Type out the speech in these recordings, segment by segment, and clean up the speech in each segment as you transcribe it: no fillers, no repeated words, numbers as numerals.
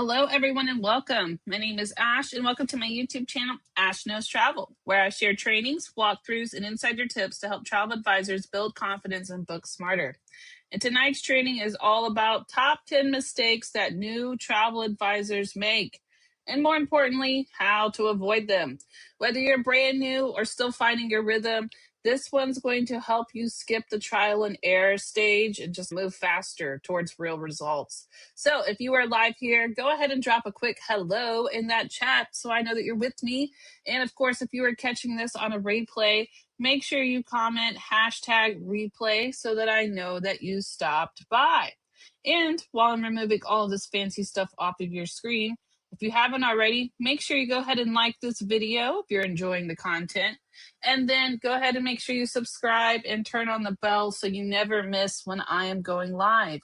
Hello, everyone, and welcome. My name is Ash, and welcome to my YouTube channel, Ash Knows Travel, where I share trainings, walkthroughs, and insider tips to help travel advisors build confidence and book smarter. And tonight's training is all about top 10 mistakes that new travel advisors make, and more importantly, how to avoid them. Whether you're brand new or still finding your rhythm, this one's going to help you skip the trial and error stage and just move faster towards real results. So if you are live here, go ahead and drop a quick hello in that chat so I know that you're with me. And of course, if you are catching this on a replay, make sure you comment hashtag replay so that I know that you stopped by. And while I'm removing all of this fancy stuff off of your screen, if you haven't already, make sure you go ahead and like this video if you're enjoying the content. And then go ahead and make sure you subscribe and turn on the bell so you never miss when I am going live.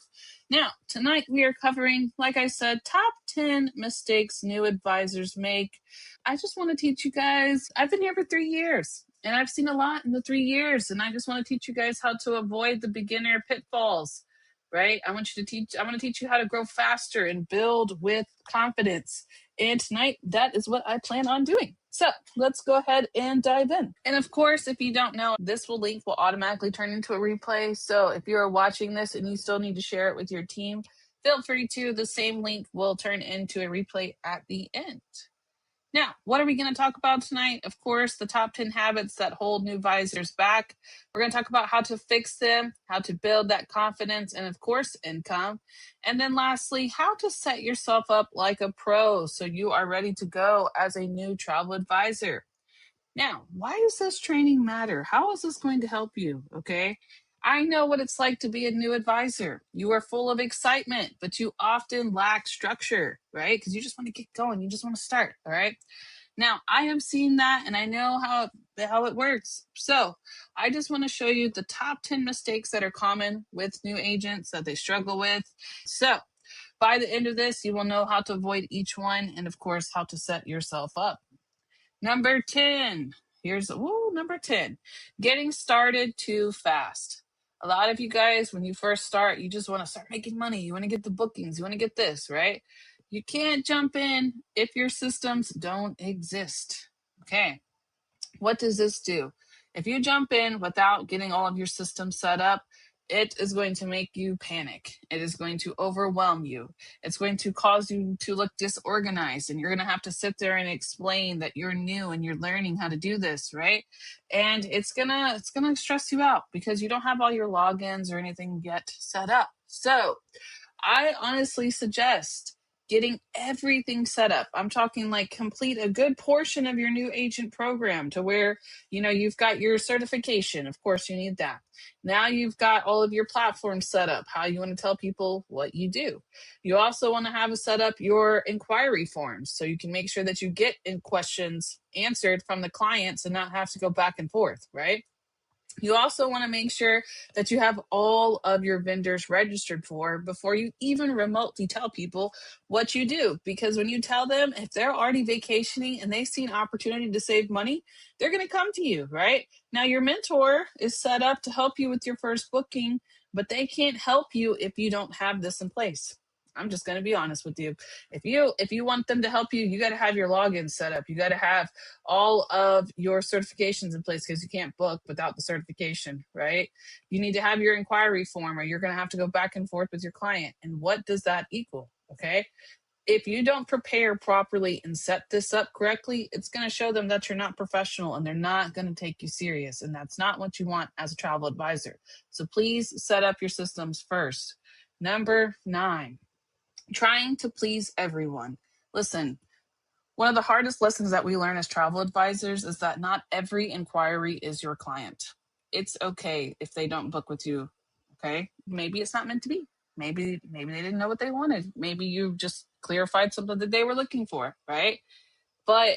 Now, tonight we are covering, like I said, top 10 mistakes new advisors make. I just want to teach you guys, I've been here for 3 years and I've seen a lot in the 3 years, and I just want to teach you guys how to avoid the beginner pitfalls. Right? I want to teach you how to grow faster and build with confidence. And tonight, that is what I plan on doing. So let's go ahead and dive in. And of course, if you don't know, this link will automatically turn into a replay. So if you're watching this and you still need to share it with your team, feel free to. The same link will turn into a replay at the end. Now, what are we going to talk about tonight? Of course, the top 10 habits that hold new advisors back. We're going to talk about how to fix them, how to build that confidence, and of course, income. And then lastly, how to set yourself up like a pro so you are ready to go as a new travel advisor. Now, why does this training matter? How is this going to help you? Okay. I know what it's like to be a new advisor. You are full of excitement, but you often lack structure, right? Because you just want to get going. You just want to start. All right. Now, I have seen that and I know how it works. So I just want to show you the top 10 mistakes that are common with new agents that they struggle with. So by the end of this, you will know how to avoid each one and, of course, how to set yourself up. Number 10. Number 10. Getting started too fast. A lot of you guys, when you first start, you just want to start making money. You want to get the bookings. You want to get this, right? You can't jump in if your systems don't exist. Okay. What does this do? If you jump in without getting all of your systems set up, it is going to make you panic. It is going to overwhelm you. It's going to cause you to look disorganized, and you're going to have to sit there and explain that you're new and you're learning how to do this, right? And it's going to stress you out because you don't have all your logins or anything yet set up. So, I honestly suggest getting everything set up. I'm talking like complete a good portion of your new agent program to where, you've got your certification. Of course, you need that. Now you've got all of your platforms set up, how you want to tell people what you do. You also want to have set up your inquiry forms so you can make sure that you get in questions answered from the clients and not have to go back and forth, right? You also want to make sure that you have all of your vendors registered before you even remotely tell people what you do. Because when you tell them, if they're already vacationing and they see an opportunity to save money, they're going to come to you, right? Now, your mentor is set up to help you with your first booking, but they can't help you if you don't have this in place. I'm just going to be honest with you. If you want them to help you, you got to have your login set up. You got to have all of your certifications in place because you can't book without the certification, right? You need to have your inquiry form or you're going to have to go back and forth with your client. And what does that equal? Okay. If you don't prepare properly and set this up correctly, it's going to show them that you're not professional and they're not going to take you serious. And that's not what you want as a travel advisor. So please set up your systems first. Number 9. Trying to please everyone. Listen, one of the hardest lessons that we learn as travel advisors is that not every inquiry is your client. It's okay if they don't book with you, okay? Maybe it's not meant to be. Maybe they didn't know what they wanted. Maybe you just clarified something that they were looking for, right? But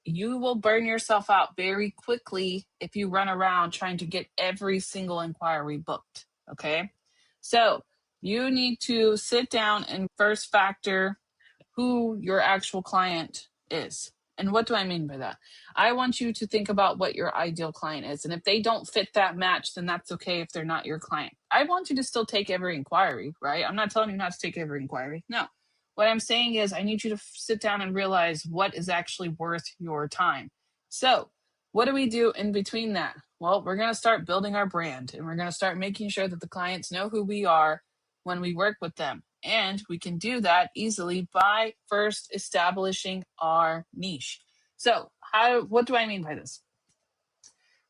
you will burn yourself out very quickly if you run around trying to get every single inquiry booked, okay? So you need to sit down and first factor who your actual client is. And what do I mean by that? I want you to think about what your ideal client is. And if they don't fit that match, then that's okay if they're not your client. I want you to still take every inquiry, right? I'm not telling you not to take every inquiry. No. What I'm saying is I need you to sit down and realize what is actually worth your time. So what do we do in between that? Well, we're going to start building our brand, and we're going to start making sure that the clients know who we are when we work with them. And we can do that easily by first establishing our niche. So what do I mean by this?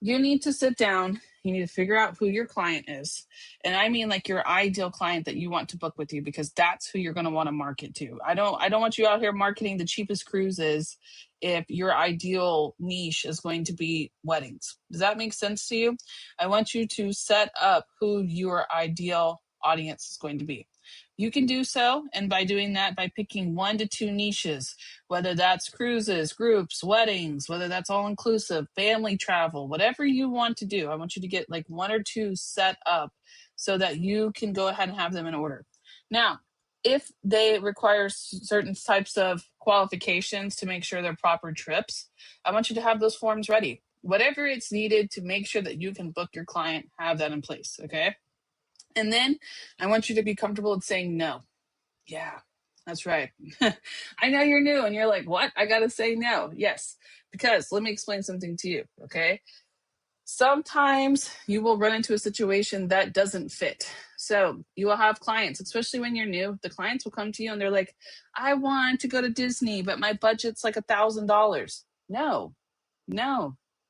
You need to sit down. You need to figure out who your client is. And I mean like your ideal client that you want to book with you, because that's who you're going to want to market to. I don't want you out here marketing the cheapest cruises if your ideal niche is going to be weddings. Does that make sense to you? I want you to set up who your ideal audience is going to be. You can do so, and by doing that, by picking 1 to 2 niches, whether that's cruises, groups, weddings, whether that's all inclusive, family travel, whatever you want to do. I want you to get like 1 or 2 set up so that you can go ahead and have them in order. Now, if they require certain types of qualifications to make sure they're proper trips, I want you to have those forms ready. Whatever it's needed to make sure that you can book your client, have that in place, okay? And then I want you to be comfortable with saying no. Yeah, that's right. I know you're new and you're like, what? I got to say no. Yes, because let me explain something to you, okay? Sometimes you will run into a situation that doesn't fit. So you will have clients, especially when you're new, the clients will come to you and they're like, I want to go to Disney, but my budget's like $1,000. No,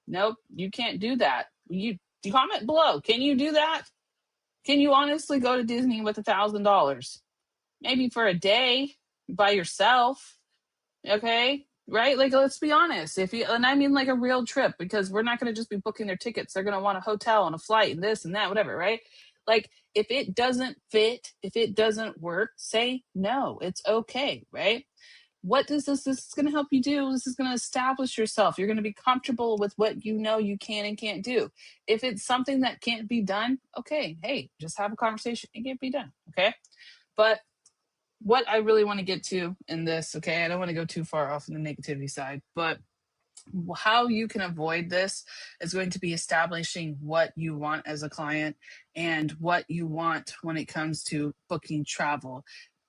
nope, you can't do that. You comment below. Can you do that? Can you honestly go to Disney with $1,000? Maybe for a day by yourself, okay? Right? Like, let's be honest. And I mean like a real trip, because we're not going to just be booking their tickets. They're going to want a hotel and a flight and this and that, whatever, right? Like, if it doesn't fit, if it doesn't work, say no. It's okay, right? What does this is going to help you do? This is going to establish yourself. You're going to be comfortable with what you know you can and can't do. If it's something that can't be done, okay, hey, just have a conversation. It can't be done, okay? But what I really want to get to in this, okay, I don't want to go too far off on the negativity side, but how you can avoid this is going to be establishing what you want as a client and what you want when it comes to booking travel.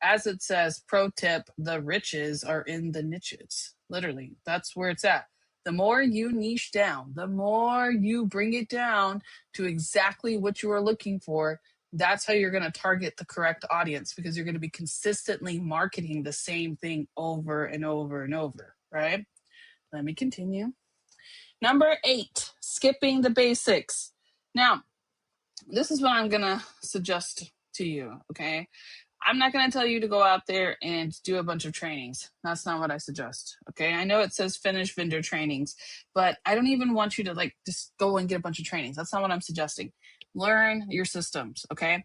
As it says, pro tip, the riches are in the niches. Literally, that's where it's at. The more you niche down, the more you bring it down to exactly what you are looking for, that's how you're going to target the correct audience, because you're going to be consistently marketing the same thing over and over and over, right? Let me continue. Number 8, skipping the basics. Now, this is what I'm going to suggest to you, okay? I'm not going to tell you to go out there and do a bunch of trainings. That's not what I suggest, okay? I know it says finish vendor trainings, but I don't even want you to like just go and get a bunch of trainings. That's not what I'm suggesting. Learn your systems, okay?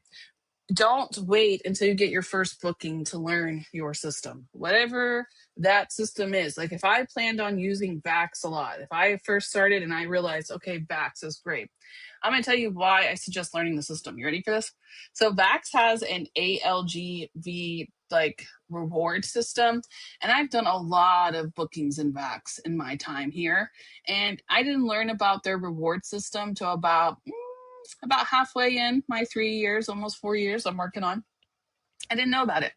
Don't wait until you get your first booking to learn your system, whatever that system is. Like, if I planned on using Vax a lot, if I first started and I realized, okay, Vax is great, I'm going to tell you why I suggest learning the system. You ready for this? So Vax has an ALGV like reward system, and I've done a lot of bookings in Vax in my time here, and I didn't learn about their reward system till about halfway in my 3 years, almost 4 years I'm working on. I didn't know about it.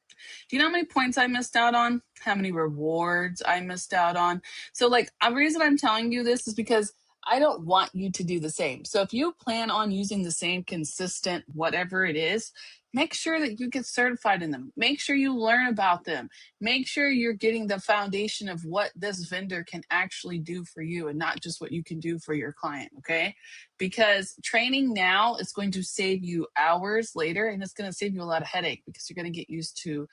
Do you know how many points I missed out on? How many rewards I missed out on? So like, the reason I'm telling you this is because I don't want you to do the same. So if you plan on using the same consistent whatever it is, make sure that you get certified in them. Make sure you learn about them. Make sure you're getting the foundation of what this vendor can actually do for you and not just what you can do for your client, okay? Because training now is going to save you hours later, and it's going to save you a lot of headache, because you're going to get used to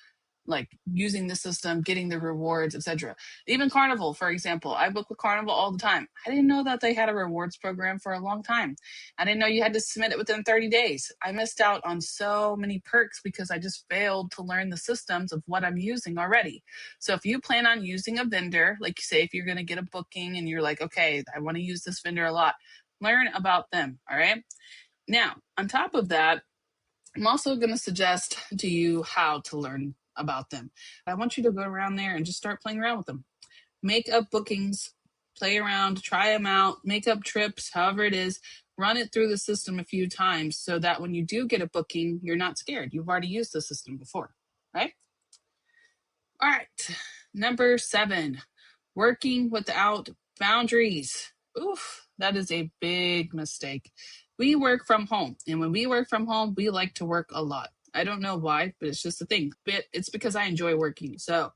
like using the system, getting the rewards, etc. Even Carnival, for example, I book with Carnival all the time. I didn't know that they had a rewards program for a long time. I didn't know you had to submit it within 30 days. I missed out on so many perks because I just failed to learn the systems of what I'm using already. So if you plan on using a vendor, like say if you're going to get a booking and you're like, okay, I want to use this vendor a lot, learn about them, all right? Now, on top of that, I'm also going to suggest to you how to learn about them. I want you to go around there and just start playing around with them. Make up bookings, play around, try them out, make up trips, however it is. Run it through the system a few times so that when you do get a booking, you're not scared. You've already used the system before, right? All right. Number 7, working without boundaries. Oof, that is a big mistake. We work from home, and when we work from home, we like to work a lot. I don't know why, but it's just a thing. But it's because I enjoy working. So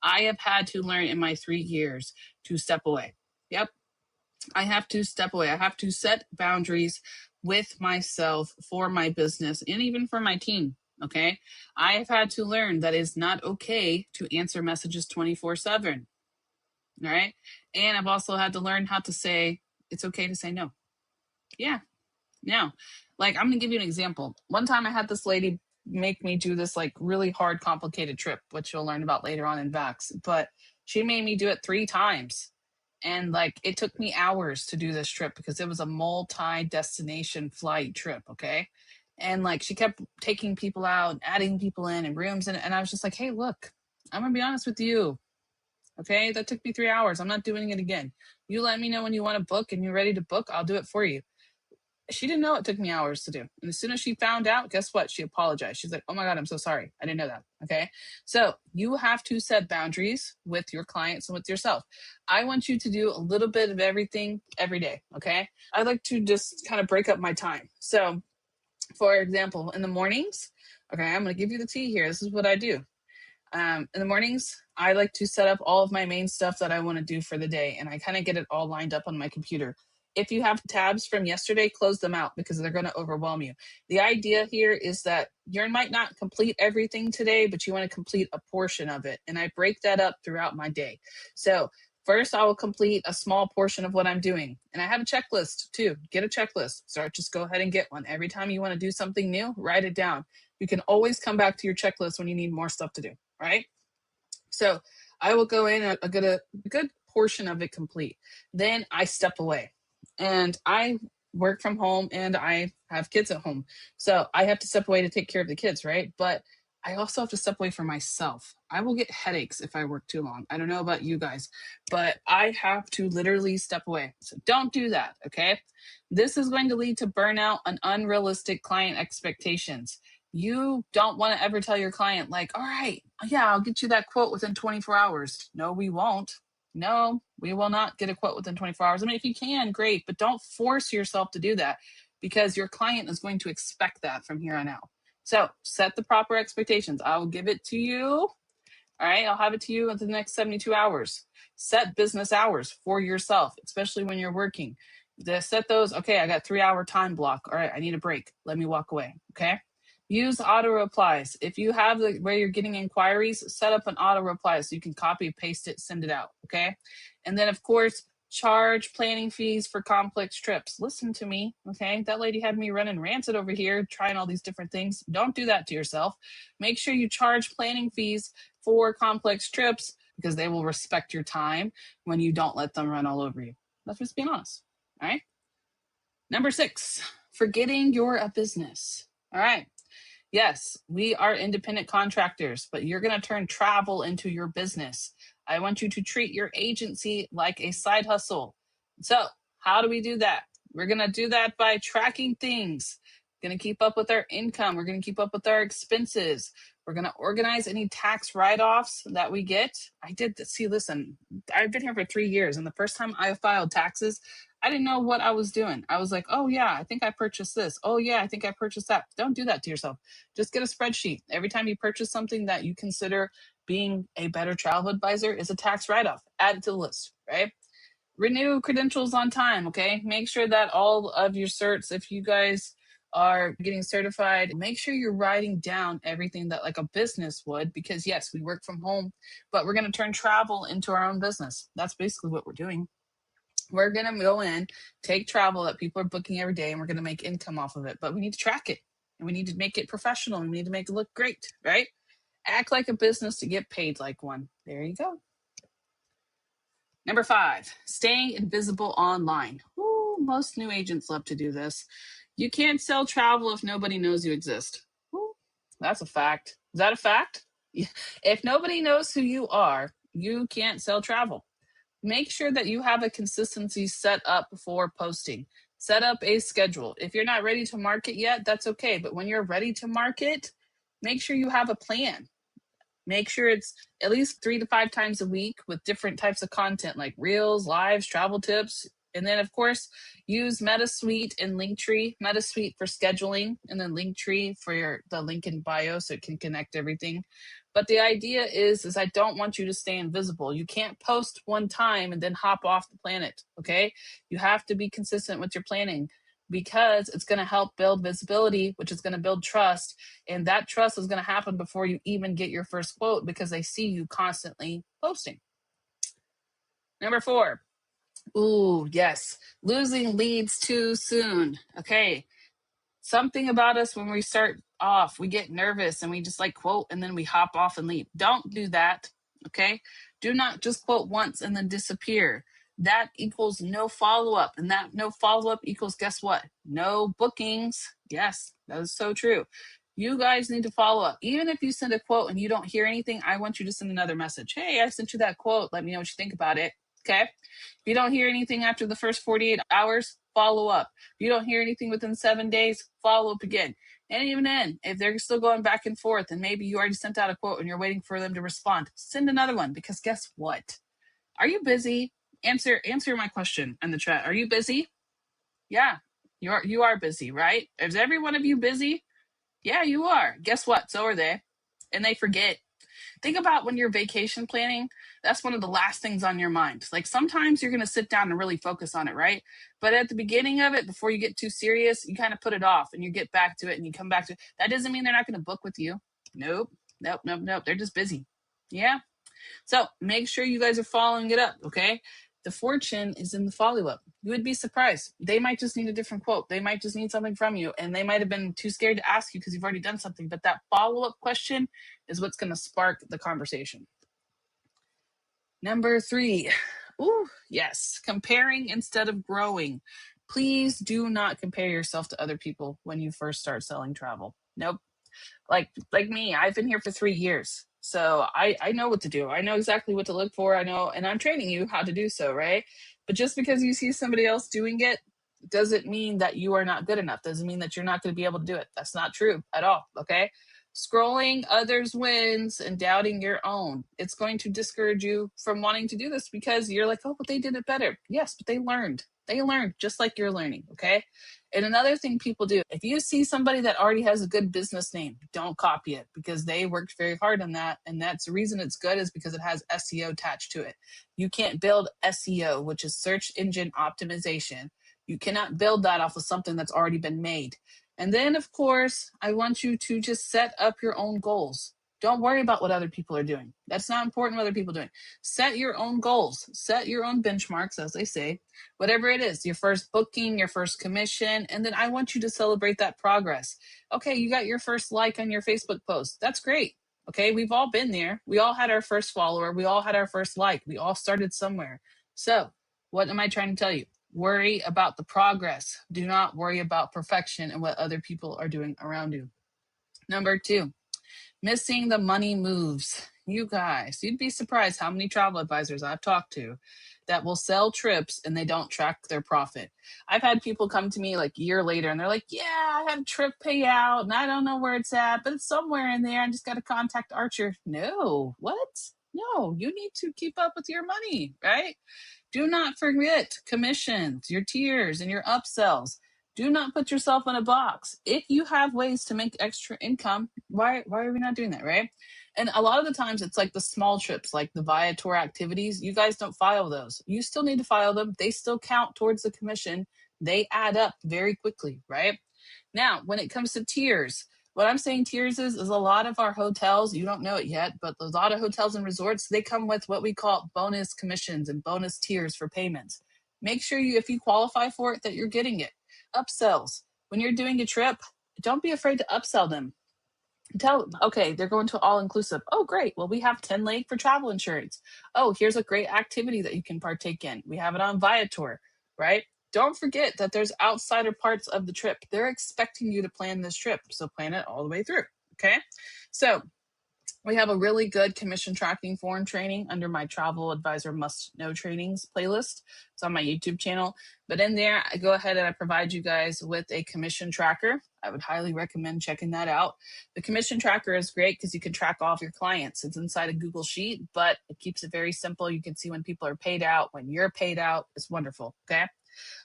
I have had to learn in my 3 years to step away. Yep, I have to step away. I have to set boundaries with myself for my business and even for my team. Okay. I have had to learn that it's not okay to answer messages 24/7. All right. And I've also had to learn how to say it's okay to say no. Yeah. Now, like, I'm going to give you an example. One time I had this lady make me do this like really hard, complicated trip, which you'll learn about later on in VAX, but she made me do it 3 times. And like, it took me hours to do this trip because it was a multi destination flight trip. Okay. And like, she kept taking people out, adding people in and rooms. And I was just like, hey, look, I'm going to be honest with you. Okay. That took me 3 hours. I'm not doing it again. You let me know when you want to book and you're ready to book. I'll do it for you. She didn't know it took me hours to do. And as soon as she found out, guess what? She apologized. She's like, oh my God, I'm so sorry. I didn't know that. Okay. So you have to set boundaries with your clients and with yourself. I want you to do a little bit of everything every day. Okay. I like to just kind of break up my time. So, for example, in the mornings, okay, I'm going to give you the tea here. This is what I do. In the mornings, I like to set up all of my main stuff that I want to do for the day, and I kind of get it all lined up on my computer. If you have tabs from yesterday, close them out because they're going to overwhelm you. The idea here is that you might not complete everything today, but you want to complete a portion of it. And I break that up throughout my day. So first, I will complete a small portion of what I'm doing. And I have a checklist too. Get a checklist. So just go ahead and get one. Every time you want to do something new, write it down. You can always come back to your checklist when you need more stuff to do. Right? So I will go in and get a good portion of it complete. Then I step away and I work from home and I have kids at home. So I have to step away to take care of the kids, right? But I also have to step away from myself. I will get headaches if I work too long. I don't know about you guys, but I have to literally step away. So don't do that, okay? This is going to lead to burnout and unrealistic client expectations. You don't want to ever tell your client, like, all right, yeah, I'll get you that quote within 24 hours. No, we won't. No, we will not get a quote within 24 hours. I mean, if you can, great, but don't force yourself to do that because your client is going to expect that from here on out. So set the proper expectations. I will give it to you. All right, I'll have it to you in the next 72 hours. Set business hours for yourself, especially when you're working. Set those, okay, I got 3 hour time block. All right, I need a break. Let me walk away. Okay. Use auto replies. If you have where you're getting inquiries, set up an auto reply so you can copy, paste it, send it out. Okay. And then, of course, charge planning fees for complex trips. Listen to me. Okay. That lady had me running rancid over here, trying all these different things. Don't do that to yourself. Make sure you charge planning fees for complex trips because they will respect your time when you don't let them run all over you. Let's just be honest. All right. Number 6, forgetting you're a business. All right. Yes, we are independent contractors, but you're going to turn travel into your business. I want you to treat your agency like a side hustle. So, how do we do that? We're going to do that by tracking things. We're going to keep up with our income. We're going to keep up with our expenses. We're going to organize any tax write-offs that we get. I did see, listen, I've been here for 3 years, and the first time I filed taxes, I didn't know what I was doing. I was like, oh yeah, I think I purchased this. Oh yeah, I think I purchased that. Don't do that to yourself. Just get a spreadsheet. Every time you purchase something that you consider being a better travel advisor is a tax write-off. Add it to the list, right? Renew credentials on time, okay? Make sure that all of your certs, if you guys are getting certified, make sure you're writing down everything that like a business would, because yes, we work from home, but we're going to turn travel into our own business. That's basically what we're doing. We're going to go in, take travel that people are booking every day, and we're going to make income off of it. But we need to track it, and we need to make it professional, and we need to make it look great, right? Act like a business to get paid like one. There you go. Number 5, staying invisible online. Ooh, most new agents love to do this. You can't sell travel if nobody knows you exist. Ooh, that's a fact. Is that a fact? If nobody knows who you are, you can't sell travel. Make sure that you have a consistency set up for posting. Set up a schedule. If you're not ready to market yet, that's okay. But when you're ready to market, make sure you have a plan. Make sure it's at least 3 to 5 times a week with different types of content like reels, lives, travel tips. And then, of course, use MetaSuite and Linktree. MetaSuite for scheduling, and then Linktree for the link in bio so it can connect everything. But the idea is I don't want you to stay invisible. You can't post one time and then hop off the planet, okay? You have to be consistent with your planning because it's going to help build visibility, which is going to build trust. And that trust is going to happen before you even get your first quote because they see you constantly posting. Number 4. Ooh, yes. Losing leads too soon. Okay. Something about us when we start off, we get nervous and we just like quote and then we hop off and leave. Don't do that. Okay. Do not just quote once and then disappear. That equals no follow up. And that no follow up equals guess what? No bookings. Yes, that is so true. You guys need to follow up. Even if you send a quote and you don't hear anything, I want you to send another message. Hey, I sent you that quote. Let me know what you think about it. Okay. If you don't hear anything after the first 48 hours, follow up. If you don't hear anything within 7 days, follow up again. And even then, if they're still going back and forth and maybe you already sent out a quote and you're waiting for them to respond, send another one because guess what? Are you busy? Answer my question in the chat. Are you busy? Yeah, you are busy, right? Is every one of you busy? Yeah, you are. Guess what? So are they. And they forget. Think about when you're vacation planning, that's one of the last things on your mind. Like sometimes you're going to sit down and really focus on it, right? But at the beginning of it, before you get too serious, you kind of put it off and you get back to it and you come back to it. That doesn't mean they're not going to book with you. Nope. They're just busy. Yeah. So make sure you guys are following it up, okay? The fortune is in the follow up. You would be surprised. They might just need a different quote. They might just need something from you, and they might have been too scared to ask you because you've already done something. But that follow up question is what's going to spark the conversation. Number 3. Ooh, yes. Comparing instead of growing. Please do not compare yourself to other people when you first start selling travel. Nope. Like me, I've been here for 3 years. So I know what to do. I know exactly what to look for. I know, and I'm training you how to do so, right? But just because you see somebody else doing it doesn't mean that you are not good enough. Doesn't mean that you're not going to be able to do it. That's not true at all. Okay. Scrolling others' wins and doubting your own. It's going to discourage you from wanting to do this because you're like, oh, but they did it better. Yes, but they learned. They learned just like you're learning. Okay. And another thing people do, if you see somebody that already has a good business name, don't copy it because they worked very hard on that. And that's the reason it's good is because it has SEO attached to it. You can't build SEO, which is search engine optimization. You cannot build that off of something that's already been made. And then, of course, I want you to just set up your own goals. Don't worry about what other people are doing. That's not important what other people are doing. Set your own goals. Set your own benchmarks, as they say. Whatever it is, your first booking, your first commission, and then I want you to celebrate that progress. Okay, you got your first like on your Facebook post. That's great. Okay, we've all been there. We all had our first follower. We all had our first like. We all started somewhere. So, what am I trying to tell you? Worry about the progress. Do not worry about perfection and what other people are doing around you. Number 2, missing the money moves. You guys, you'd be surprised how many travel advisors I've talked to that will sell trips and they don't track their profit. I've had people come to me like a year later and they're like, yeah, I had a trip payout and I don't know where it's at, but it's somewhere in there. I just got to contact Archer. No, what? No, you need to keep up with your money, right? Do not forget commissions, your tiers, and your upsells. Do not put yourself in a box. If you have ways to make extra income, why are we not doing that, right? And a lot of the times it's like the small trips, like the Viator activities. You guys don't file those. You still need to file them. They still count towards the commission. They add up very quickly, right? Now, when it comes to tiers, what I'm saying tiers is a lot of our hotels, you don't know it yet, but a lot of hotels and resorts, they come with what we call bonus commissions and bonus tiers for payments. Make sure you, if you qualify for it, that you're getting it. Upsells. When you're doing a trip, don't be afraid to upsell them. Tell them, okay, they're going to all inclusive. Oh, great. Well, we have 10 leg for travel insurance. Oh, here's a great activity that you can partake in. We have it on Viator, right? Don't forget that there's outsider parts of the trip. They're expecting you to plan this trip. So plan it all the way through. Okay. So We have a really good commission tracking form training under my Travel Advisor Must Know Trainings playlist. It's on my YouTube channel. But in there, I go ahead and I provide you guys with a commission tracker. I would highly recommend checking that out. The commission tracker is great because you can track all of your clients. It's inside a Google Sheet, but it keeps it very simple. You can see when people are paid out, when you're paid out. It's wonderful. Okay.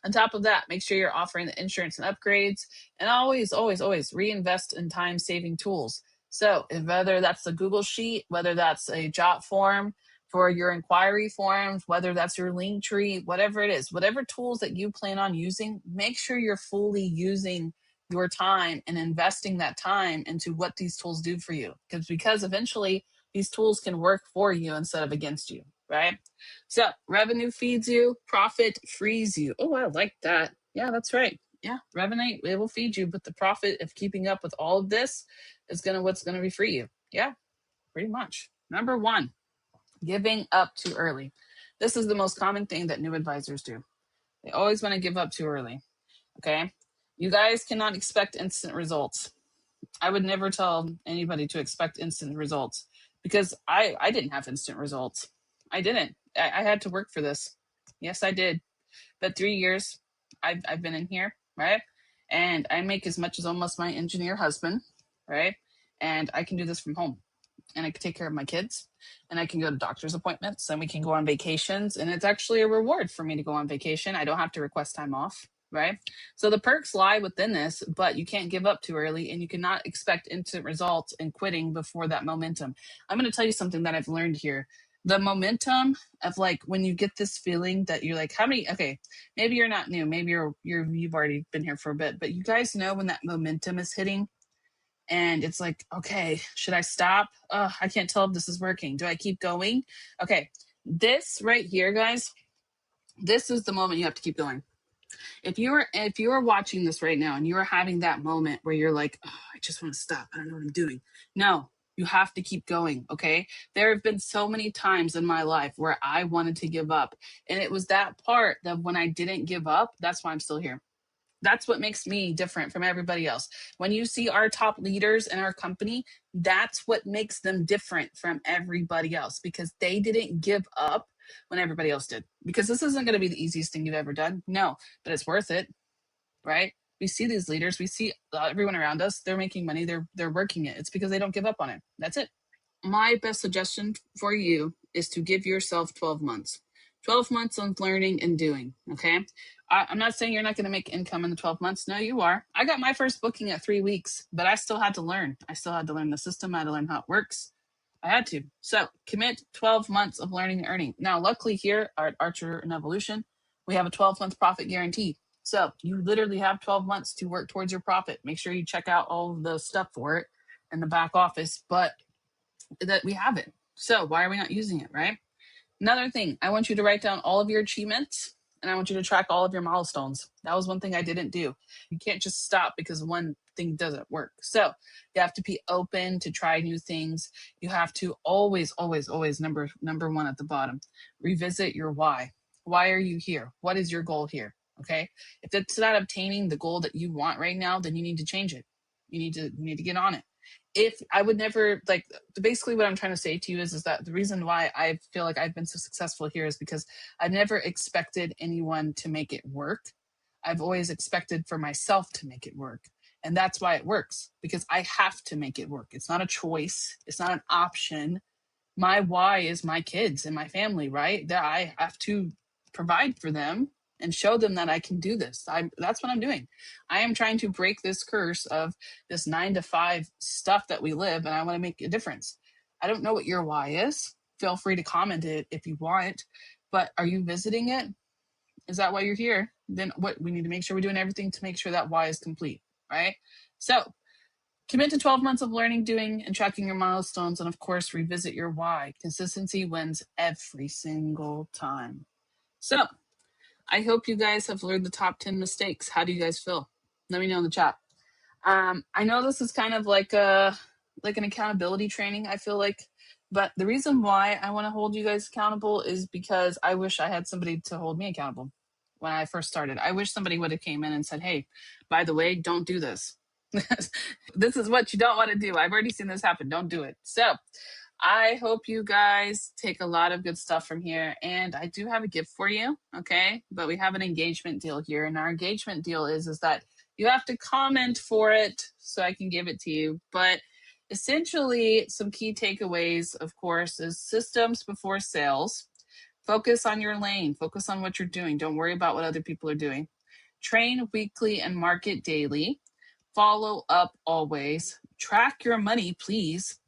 On top of that, make sure you're offering the insurance and upgrades, and always, always, always reinvest in time-saving tools. So whether that's the Google Sheet, whether that's a Jot form for your inquiry forms, whether that's your link tree, whatever it is, whatever tools that you plan on using, make sure you're fully using your time and investing that time into what these tools do for you. Because eventually these tools can work for you instead of against you, right? So revenue feeds you, profit frees you. Oh, I like that. Yeah, that's right. Yeah, revenue, it will feed you, but the profit of keeping up with all of this is what's gonna be free you. Yeah, pretty much. Number one, giving up too early. This is the most common thing that new advisors do. They always want to give up too early. Okay. You guys cannot expect instant results. I would never tell anybody to expect instant results because I didn't have instant results. I didn't. I had to work for this. Yes, I did. But 3 years I've been in here, right? And I make as much as almost my engineer husband, right? And I can do this from home. And I can take care of my kids, and I can go to doctor's appointments, and we can go on vacations. And it's actually a reward for me to go on vacation. I don't have to request time off, right? So the perks lie within this, but you can't give up too early, and you cannot expect instant results and quitting before that momentum. I'm going to tell you something that I've learned here. The momentum of like when you get this feeling that you're like, okay, maybe you're not new, maybe you've already been here for a bit, but you guys know when that momentum is hitting and it's like, okay, should I stop? I can't tell if this is working. Do I keep going? Okay, this right here, guys, this is the moment you have to keep going. If you're watching this right now and you're having that moment where you're like, oh, I just want to stop. I don't know what I'm doing. No, you have to keep going. Okay. There have been so many times in my life where I wanted to give up. And it was that part that when I didn't give up, that's why I'm still here. That's what makes me different from everybody else. When you see our top leaders in our company, that's what makes them different from everybody else because they didn't give up when everybody else did. Because this isn't going to be the easiest thing you've ever done. No, but it's worth it, right? We see these leaders, we see everyone around us, they're making money, they're working it. It's because they don't give up on it. That's it. My best suggestion for you is to give yourself 12 months. 12 months of learning and doing, okay? I'm not saying you're not going to make income in the 12 months. No, you are. I got my first booking at 3 weeks, but I still had to learn. I still had to learn the system. I had to learn how it works. I had to. So commit 12 months of learning and earning. Now, luckily here at Archer and Evolution, we have a 12-month profit guarantee. So you literally have 12 months to work towards your profit. Make sure you check out all of the stuff for it in the back office, but that we have it. So why are we not using it, right? Another thing, I want you to write down all of your achievements and I want you to track all of your milestones. That was one thing I didn't do. You can't just stop because one thing doesn't work. So you have to be open to try new things. You have to always, always, always number one at the bottom, revisit your why. Why are you here? What is your goal here? Okay. If it's not obtaining the goal that you want right now, then you need to change it. You need to get on it. If I would never like basically what I'm trying to say to you is that the reason why I feel like I've been so successful here is because I've never expected anyone to make it work. I've always expected for myself to make it work. And that's why it works because I have to make it work. It's not a choice. It's not an option. My why is my kids and my family, right? That I have to provide for them and show them that I can do this. That's what I'm doing. I am trying to break this curse of this 9 to 5 stuff that we live, and I want to make a difference. I don't know what your why is. Feel free to comment it if you want, but are you visiting it? Is that why you're here? Then what we need to make sure we're doing everything to make sure that why is complete, right? So commit to 12 months of learning, doing, and tracking your milestones, and of course, revisit your why. Consistency wins every single time. So I hope you guys have learned the top 10 mistakes. How do you guys feel? Let me know in the chat. I know this is kind of like an accountability training, I feel like, but the reason why I want to hold you guys accountable is because I wish I had somebody to hold me accountable when I first started. I wish somebody would have came in and said, hey, by the way, don't do this. This is what you don't want to do. I've already seen this happen. Don't do it. So I hope you guys take a lot of good stuff from here. And I do have a gift for you. Okay. But we have an engagement deal here. And our engagement deal is that you have to comment for it so I can give it to you. But essentially, some key takeaways, of course, is systems before sales. Focus on your lane. Focus on what you're doing. Don't worry about what other people are doing. Train weekly and market daily. Follow up always. Track your money, please.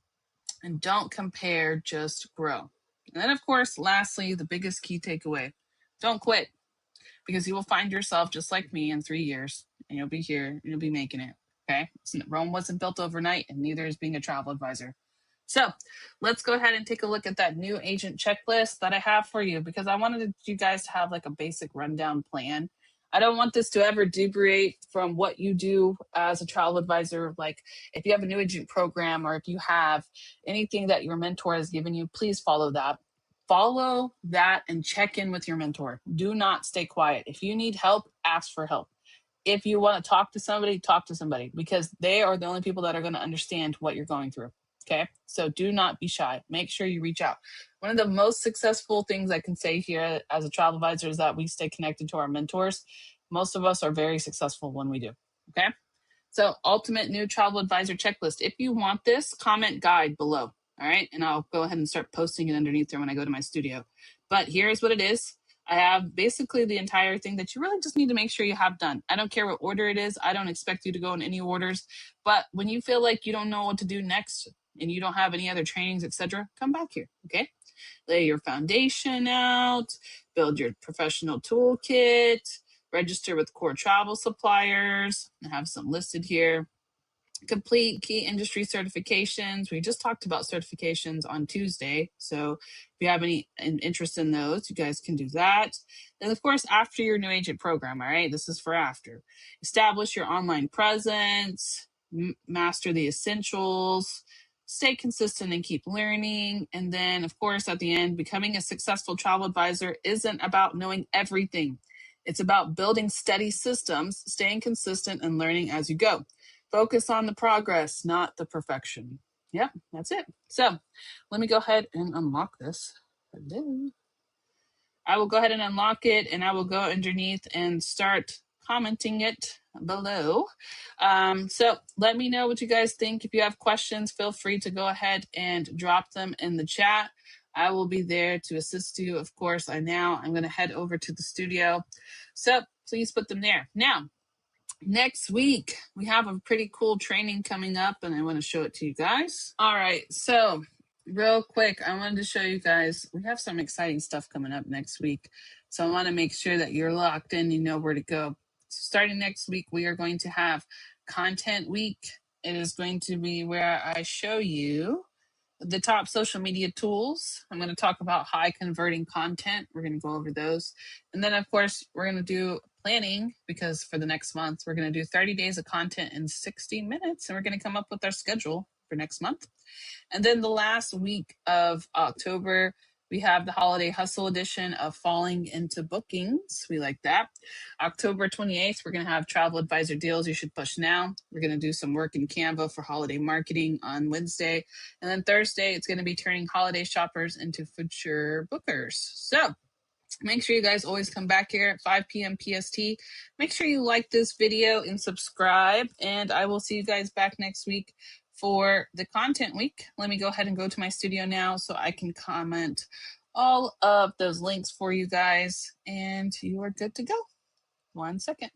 And don't compare, just grow. And then, of course, lastly, the biggest key takeaway, don't quit, because you will find yourself just like me in 3 years, and you'll be here and you'll be making it. Okay. Rome wasn't built overnight, and neither is being a travel advisor. So let's go ahead and take a look at that new agent checklist that I have for you, because I wanted you guys to have like a basic rundown plan. I don't want this to ever deviate from what you do as a travel advisor. Like if you have a new agent program, or if you have anything that your mentor has given you, please follow that. Follow that and check in with your mentor. Do not stay quiet. If you need help, ask for help. If you want to talk to somebody, because they are the only people that are going to understand what you're going through. Okay. So do not be shy. Make sure you reach out. One of the most successful things I can say here as a travel advisor is that we stay connected to our mentors. Most of us are very successful when we do. Okay. So ultimate new travel advisor checklist. If you want this, comment guide below. All right. And I'll go ahead and start posting it underneath there when I go to my studio. But here's what it is. I have basically the entire thing that you really just need to make sure you have done. I don't care what order it is. I don't expect you to go in any orders. But when you feel like you don't know what to do next and you don't have any other trainings, etc., come back here. Okay. Lay your foundation out, build your professional toolkit, register with core travel suppliers. I have some listed here. Complete key industry certifications. We just talked about certifications on Tuesday. So if you have any interest in those, you guys can do that. And of course, after your new agent program, all right, this is for after. Establish your online presence, master the essentials, stay consistent and keep learning. And then, of course, at the end, becoming a successful travel advisor isn't about knowing everything. It's about building steady systems, staying consistent, and learning as you go. Focus on the progress, not the perfection. Yep, that's it. So let me go ahead and unlock this. Hello. I will go ahead and unlock it, and I will go underneath and start commenting it below. So let me know what you guys think. If you have questions, feel free to go ahead and drop them in the chat. I will be there to assist you. Of course, I'm going to head over to the studio. So please put them there. Now, next week, we have a pretty cool training coming up, and I want to show it to you guys. All right, so real quick, I wanted to show you guys, we have some exciting stuff coming up next week. So I want to make sure that you're locked in, you know where to go. Starting next week, we are going to have Content Week. It is going to be where I show you the top social media tools. I'm going to talk about high converting content. We're going to go over those. And then, of course, we're going to do planning, because for the next month, we're going to do 30 days of content in 60 minutes. And we're going to come up with our schedule for next month. And then the last week of October, we have the Holiday Hustle edition of Falling into Bookings. We like that. October 28th, we're going to have Travel Advisor Deals You Should Push Now. We're going to do some work in Canva for holiday marketing on Wednesday. And then Thursday, it's going to be turning holiday shoppers into future bookers. So make sure you guys always come back here at 5 p.m. PST. Make sure you like this video and subscribe. And I will see you guys back next week for the Content Week. Let me go ahead and go to my studio now so I can comment all of those links for you guys. And you are good to go. 1 second.